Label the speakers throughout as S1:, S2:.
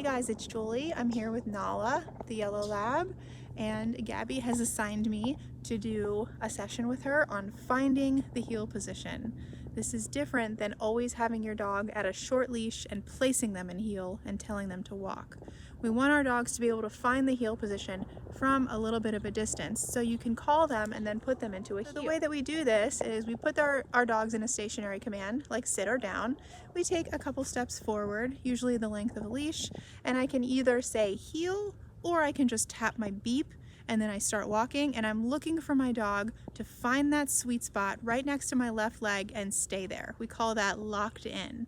S1: guys, it's Julie. I'm here with Nala, the yellow lab, and Gabby has assigned me to do a session with her on finding the heel position. This is different than always having your dog at a short leash and placing them in heel and telling them to walk. We want our dogs to be able to find the heel position from a little bit of a distance, so you can call them and then put them into a heel. So the way that we do this is we put our dogs in a stationary command, like sit or down. We take a couple steps forward, usually the length of a leash, and I can either say heel or I can just tap my beep and then I start walking, and I'm looking for my dog to find that sweet spot right next to my left leg and stay there. We call that locked in.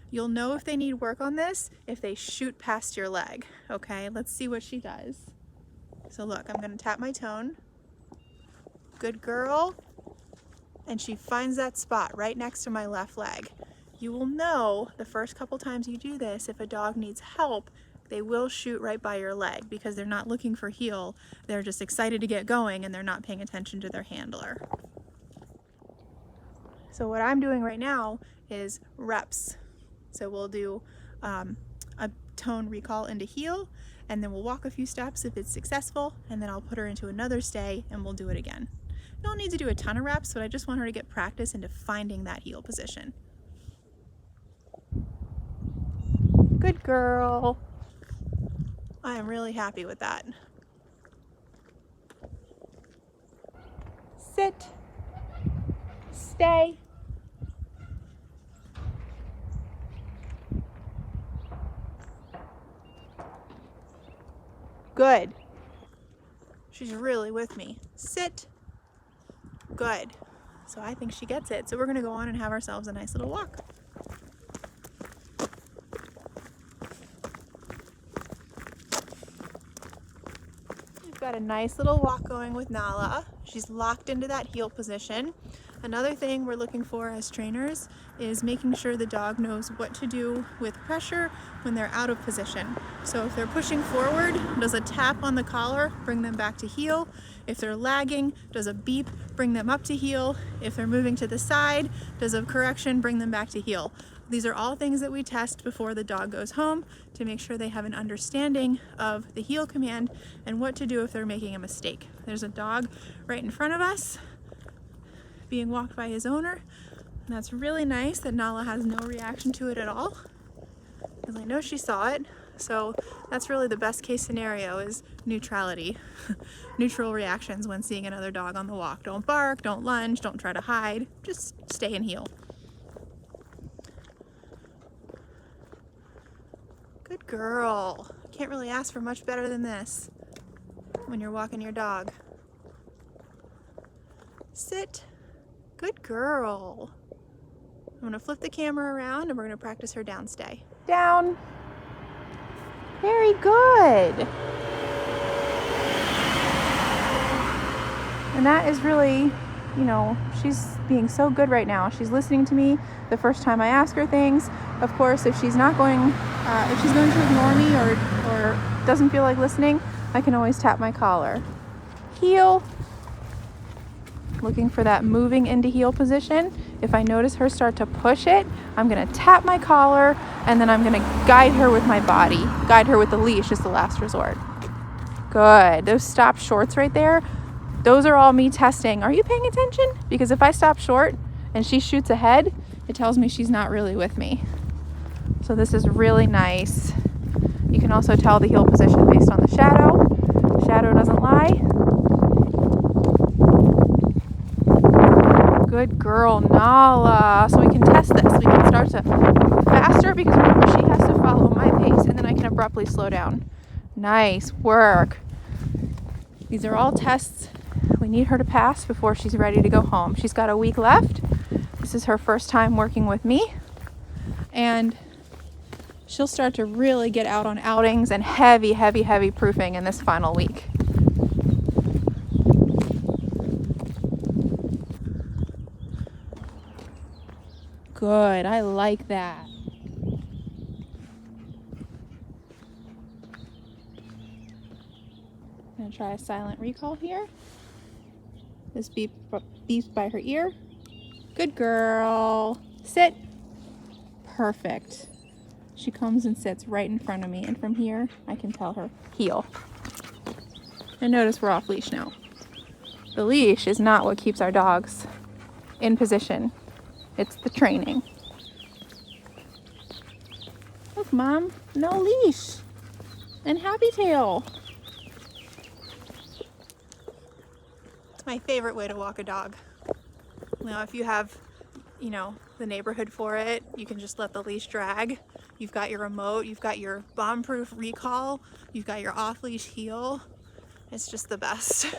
S1: You'll know if they need work on this if they shoot past your leg. Okay, let's see what she does. So look, I'm gonna tap my tone. Good girl. And she finds that spot right next to my left leg. You will know the first couple times you do this, if a dog needs help, they will shoot right by your leg because they're not looking for heel. They're just excited to get going and they're not paying attention to their handler. So what I'm doing right now is reps. So we'll do a tone recall into heel, and then we'll walk a few steps if it's successful, and then I'll put her into another stay and we'll do it again. You don't need to do a ton of reps, but I just want her to get practice into finding that heel position. Good girl. I am really happy with that. Sit, stay. Good. She's really with me. Sit. Good. So I think she gets it. So we're gonna go on and have ourselves a nice little walk. We've got a nice little walk going with Nala. She's locked into that heel position. Another thing we're looking for as trainers is making sure the dog knows what to do with pressure when they're out of position. So if they're pushing forward, does a tap on the collar bring them back to heel? If they're lagging, does a beep bring them up to heel? If they're moving to the side, does a correction bring them back to heel? These are all things that we test before the dog goes home to make sure they have an understanding of the heel command and what to do if they're making a mistake. There's a dog right in front of us being walked by his owner. And that's really nice that Nala has no reaction to it at all, because I know she saw it. So that's really the best case scenario, is neutrality. Neutral reactions when seeing another dog on the walk. Don't bark, don't lunge, don't try to hide, just stay in heel. Good girl. Can't really ask for much better than this when you're walking your dog. Sit. Good girl. I'm gonna flip the camera around and we're gonna practice her down stay. Down. Very good. And that is really, you know, she's being so good right now. She's listening to me the first time I ask her things. Of course, if she's not going, if she's going to ignore me or doesn't feel like listening, I can always tap my collar. Heel. Looking for that moving into heel position. If I notice her start to push it, I'm gonna tap my collar and then I'm gonna guide her with my body. Guide her with the leash is the last resort. Good. Those stop shorts right there, those are all me testing. Are you paying attention? Because if I stop short and she shoots ahead, it tells me she's not really with me. So this is really nice. You can also tell the heel position based on the shadow. Shadow doesn't lie. Good girl, Nala. So we can test this. We can start to move faster because remember, she has to follow my pace, and then I can abruptly slow down. Nice work. These are all tests we need her to pass before she's ready to go home. She's got a week left. This is her first time working with me, and she'll start to really get out on outings and heavy proofing in this final week. Good, I like that. I'm gonna try a silent recall here. This beeps by her ear. Good girl. Sit. Perfect. she comes and sits right in front of me, and from here I can tell her heel. And notice we're off leash now. The leash is not what keeps our dogs in position. It's the training. Look, Mom, no leash. And Happy Tail. It's my favorite way to walk a dog. You know, if you have, you know, the neighborhood for it, you can just let the leash drag. You've got your remote, you've got your bomb-proof recall, you've got your off-leash heel. It's just the best.